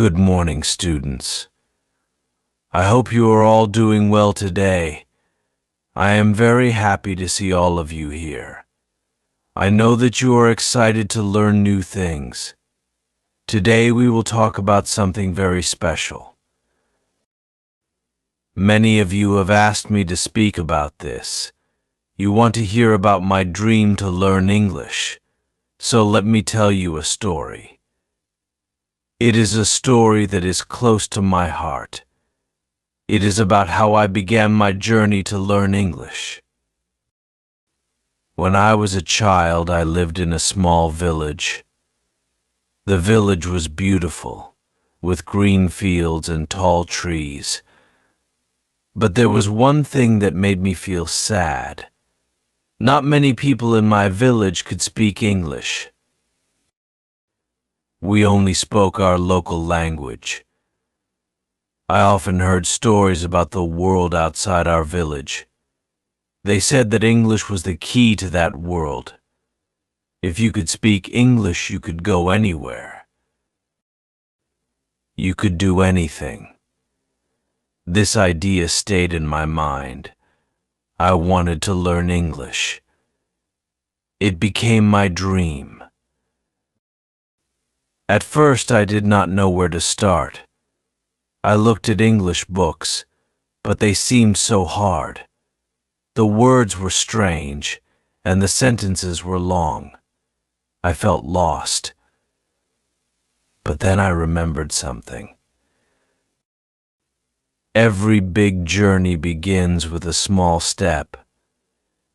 Good morning, students. I hope you are all doing well today. I am very happy to see all of you here. I know that you are excited to learn new things. Today we will talk about something very special. Many of you have asked me to speak about this. You want to hear about my dream to learn English. So let me tell you a story. It is a story that is close to my heart. It is about how I began my journey to learn English. When I was a child, I lived in a small village. The village was beautiful, with green fields and tall trees. But there was one thing that made me feel sad. Not many people in my village could speak English. We only spoke our local language. I often heard stories about the world outside our village. They said that English was the key to that world. If you could speak English, you could go anywhere. You could do anything. This idea stayed in my mind. I wanted to learn English. It became my dream. At first, I did not know where to start. I looked at English books, but they seemed so hard. The words were strange, and the sentences were long. I felt lost. But then I remembered something. Every big journey begins with a small step.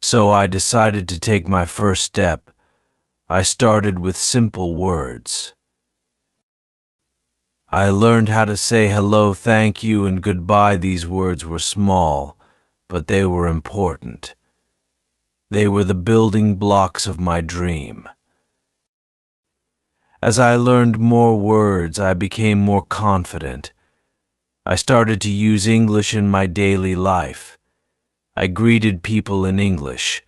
So I decided to take my first step. I started with simple words. I learned how to say hello, thank you, and goodbye. These words were small, but they were important. They were the building blocks of my dream. As I learned more words, I became more confident. I started to use English in my daily life. I greeted people in English,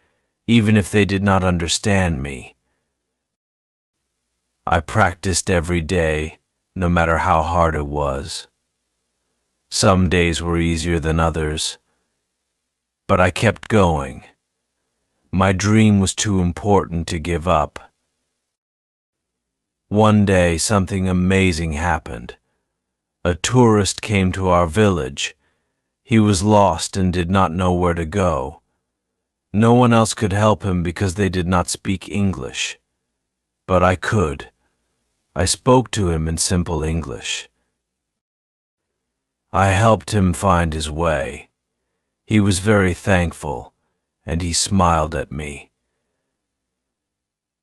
even if they did not understand me. I practiced every day, no matter how hard it was. Some days were easier than others, but I kept going. My dream was too important to give up. One day, something amazing happened. A tourist came to our village. He was lost and did not know where to go. No one else could help him because they did not speak English. But I could. I spoke to him in simple English. I helped him find his way. He was very thankful, and he smiled at me.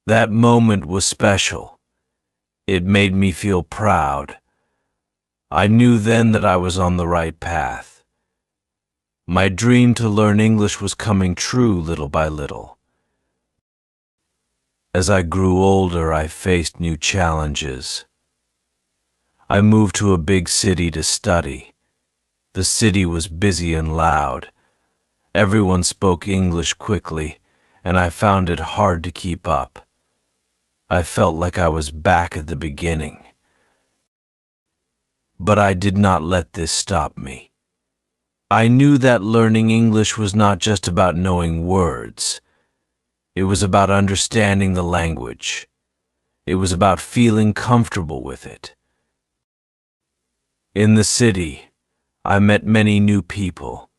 That moment was special. It made me feel proud. I knew then that I was on the right path. My dream to learn English was coming true little by little. As I grew older, I faced new challenges. I moved to a big city to study. The city was busy and loud. Everyone spoke English quickly, and I found it hard to keep up. I felt like I was back at the beginning. But I did not let this stop me. I knew that learning English was not just about knowing words. It was about understanding the language. It was about feeling comfortable with it. In the city, I met many new people.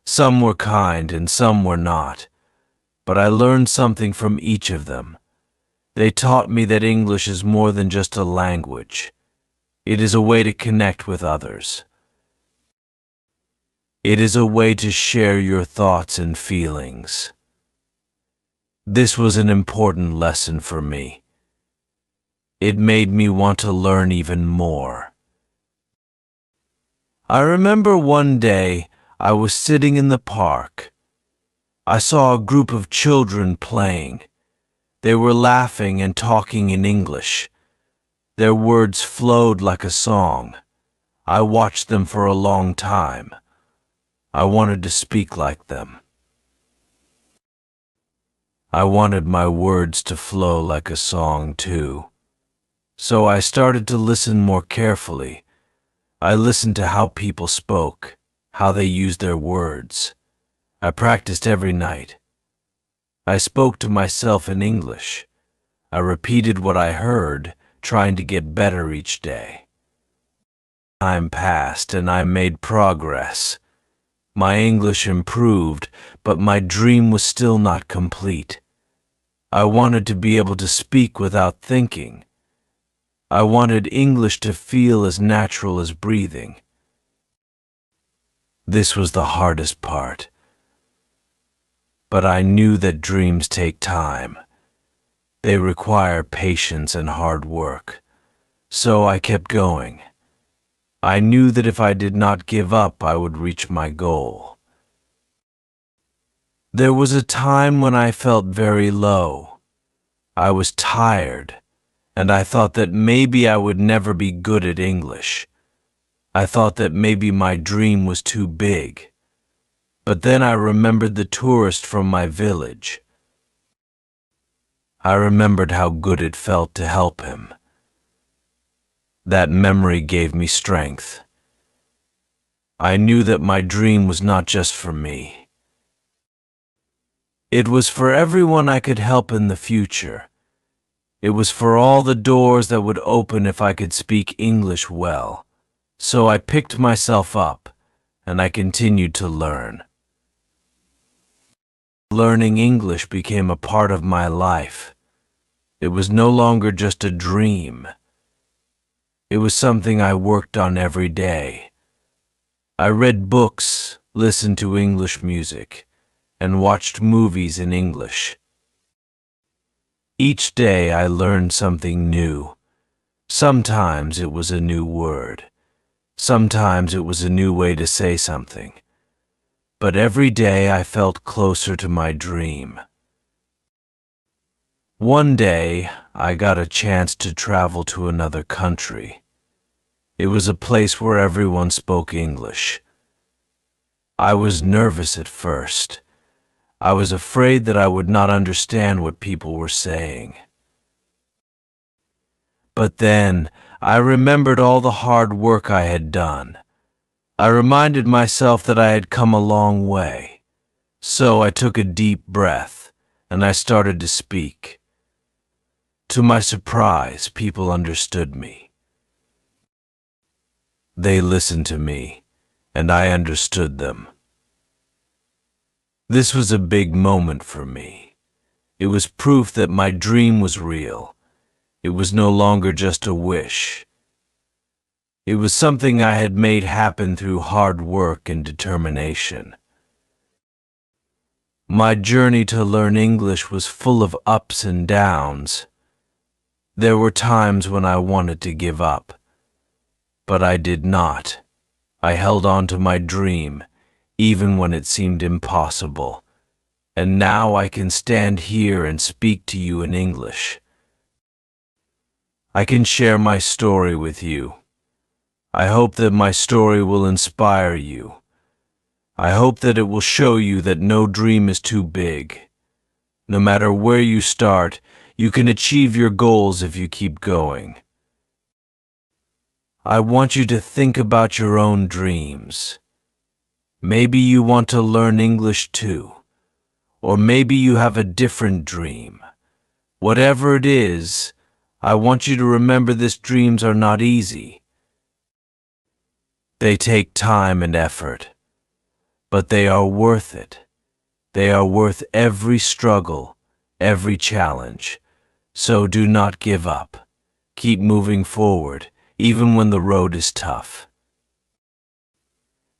Some were kind and some were not, but I learned something from each of them. They taught me that English is more than just a language. It is a way to connect with others. It is a way to share your thoughts and feelings. This was an important lesson for me. It made me want to learn even more. I remember one day I was sitting in the park. I saw a group of children playing. They were laughing and talking in English. Their words flowed like a song. I watched them for a long time. I wanted to speak like them. I wanted my words to flow like a song too. So I started to listen more carefully. I listened to how people spoke, how they used their words. I practiced every night. I spoke to myself in English. I repeated what I heard, trying to get better each day. Time passed and I made progress. My English improved, but my dream was still not complete. I wanted to be able to speak without thinking. I wanted English to feel as natural as breathing. This was the hardest part. But I knew that dreams take time. They require patience and hard work. So I kept going. I knew that if I did not give up, I would reach my goal. There was a time when I felt very low. I was tired, and I thought that maybe I would never be good at English. I thought that maybe my dream was too big. But then I remembered the tourist from my village. I remembered how good it felt to help him. That memory gave me strength. I knew that my dream was not just for me. It was for everyone I could help in the future. It was for all the doors that would open if I could speak English well. So I picked myself up, and I continued to learn. Learning English became a part of my life. It was no longer just a dream. It was something I worked on every day. I read books, listened to English music, and watched movies in English. Each day I learned something new. Sometimes it was a new word. Sometimes it was a new way to say something. But every day I felt closer to my dream. One day I got a chance to travel to another country. It was a place where everyone spoke English. I was nervous at first. I was afraid that I would not understand what people were saying. But then I remembered all the hard work I had done. I reminded myself that I had come a long way. So I took a deep breath, and I started to speak. To my surprise, people understood me. They listened to me, and I understood them. This was a big moment for me. It was proof that my dream was real. It was no longer just a wish. It was something I had made happen through hard work and determination. My journey to learn English was full of ups and downs. There were times when I wanted to give up. But I did not. I held on to my dream, even when it seemed impossible. And now I can stand here and speak to you in English. I can share my story with you. I hope that my story will inspire you. I hope that it will show you that no dream is too big. No matter where you start, you can achieve your goals if you keep going. I want you to think about your own dreams. Maybe you want to learn English too. Or maybe you have a different dream. Whatever it is, I want you to remember these dreams are not easy. They take time and effort. But they are worth it. They are worth every struggle, every challenge. So do not give up. Keep moving forward, even when the road is tough.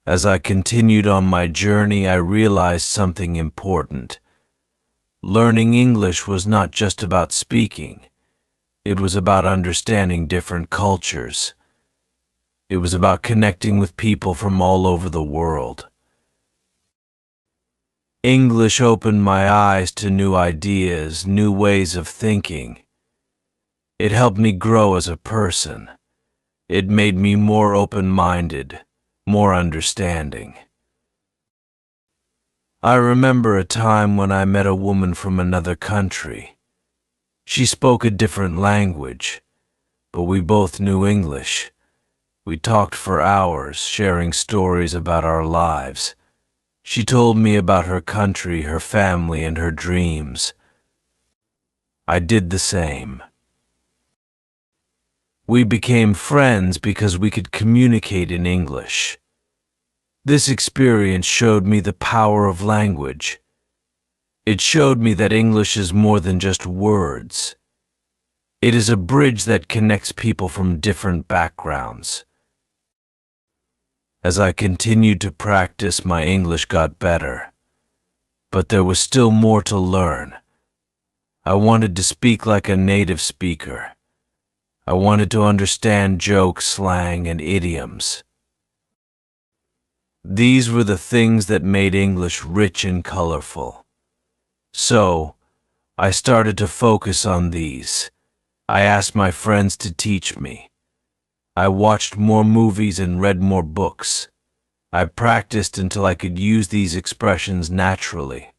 As I continued on my journey, I realized something important. Learning English was not just about speaking. It was about understanding different cultures. It was about connecting with people from all over the world. English opened my eyes to new ideas, new ways of thinking. It helped me grow as a person. It made me more open-minded, more understanding. I remember a time when I met a woman from another country. She spoke a different language, but we both knew English. We talked for hours, sharing stories about our lives. She told me about her country, her family, and her dreams. I did the same. We became friends because we could communicate in English. This experience showed me the power of language. It showed me that English is more than just words. It is a bridge that connects people from different backgrounds. As I continued to practice, my English got better. But there was still more to learn. I wanted to speak like a native speaker. I wanted to understand jokes, slang, and idioms. These were the things that made English rich and colorful. So, I started to focus on these. I asked my friends to teach me. I watched more movies and read more books. I practiced until I could use these expressions naturally.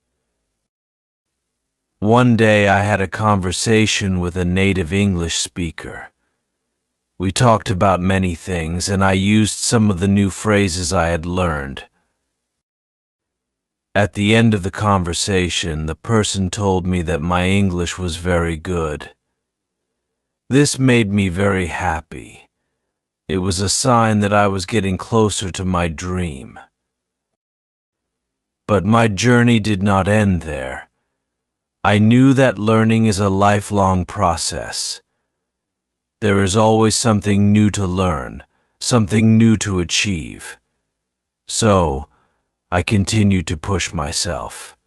One day I had a conversation with a native English speaker. We talked about many things, and I used some of the new phrases I had learned. At the end of the conversation, the person told me that my English was very good. This made me very happy. It was a sign that I was getting closer to my dream. But my journey did not end there. I knew that learning is a lifelong process. There is always something new to learn, something new to achieve. So, I continued to push myself.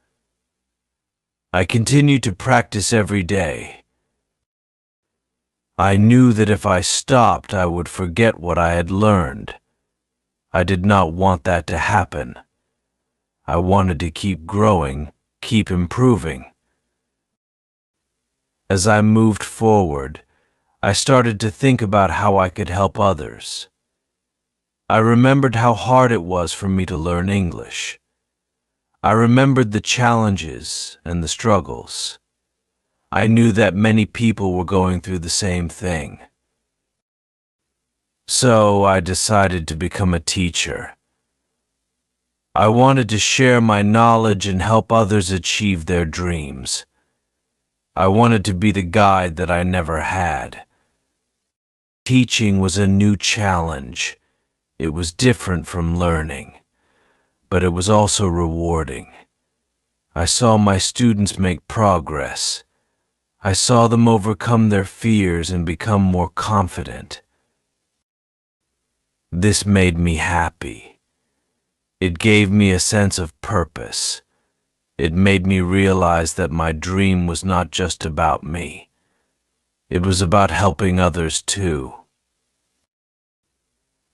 I continued to practice every day. I knew that if I stopped, I would forget what I had learned. I did not want that to happen. I wanted to keep growing, keep improving. As I moved forward, I started to think about how I could help others. I remembered how hard it was for me to learn English. I remembered the challenges and the struggles. I knew that many people were going through the same thing. So I decided to become a teacher. I wanted to share my knowledge and help others achieve their dreams. I wanted to be the guide that I never had. Teaching was a new challenge. It was different from learning, but it was also rewarding. I saw my students make progress. I saw them overcome their fears and become more confident. This made me happy. It gave me a sense of purpose. It made me realize that my dream was not just about me. It was about helping others too.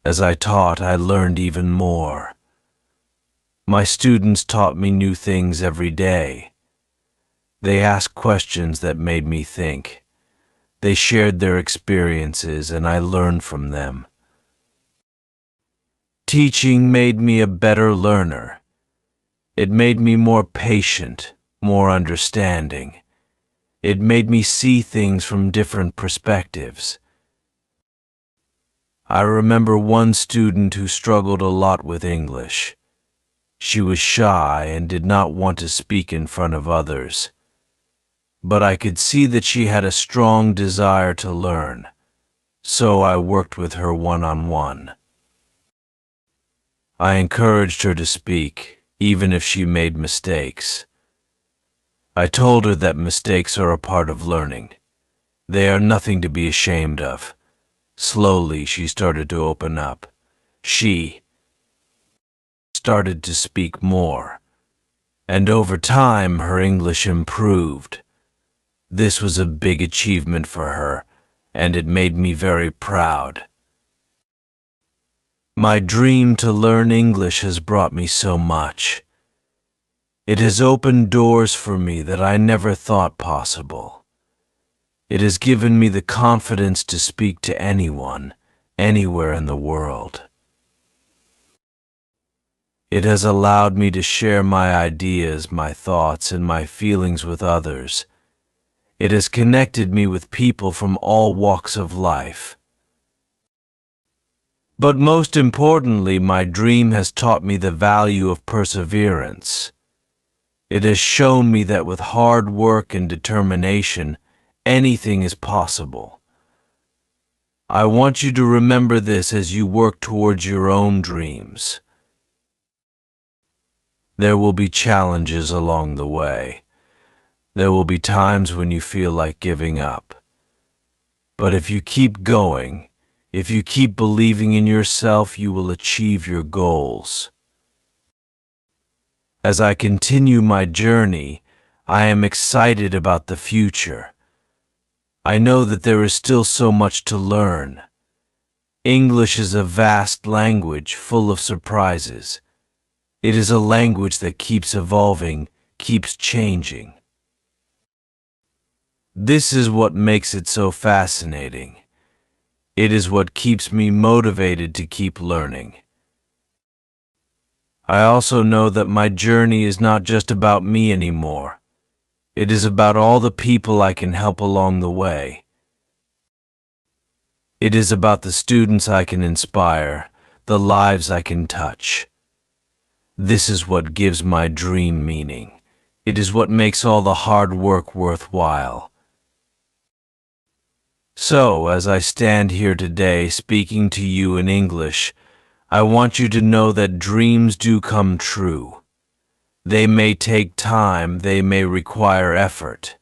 As I taught, I learned even more. My students taught me new things every day. They asked questions that made me think. They shared their experiences, and I learned from them. Teaching made me a better learner. It made me more patient, more understanding. It made me see things from different perspectives. I remember one student who struggled a lot with English. She was shy and did not want to speak in front of others. But I could see that she had a strong desire to learn, so I worked with her one-on-one. I encouraged her to speak, even if she made mistakes. I told her that mistakes are a part of learning. They are nothing to be ashamed of. Slowly, she started to open up. She started to speak more, and over time, her English improved. This was a big achievement for her, and it made me very proud. My dream to learn English has brought me so much. It has opened doors for me that I never thought possible. It has given me the confidence to speak to anyone, anywhere in the world. It has allowed me to share my ideas, my thoughts, and my feelings with others. It has connected me with people from all walks of life. But most importantly, my dream has taught me the value of perseverance. It has shown me that with hard work and determination, anything is possible. I want you to remember this as you work towards your own dreams. There will be challenges along the way. There will be times when you feel like giving up. But if you keep going, if you keep believing in yourself, you will achieve your goals. As I continue my journey, I am excited about the future. I know that there is still so much to learn. English is a vast language full of surprises. It is a language that keeps evolving, keeps changing. This is what makes it so fascinating. It is what keeps me motivated to keep learning. I also know that my journey is not just about me anymore. It is about all the people I can help along the way. It is about the students I can inspire, the lives I can touch. This is what gives my dream meaning. It is what makes all the hard work worthwhile. So, as I stand here today speaking to you in English, I want you to know that dreams do come true. They may take time, they may require effort.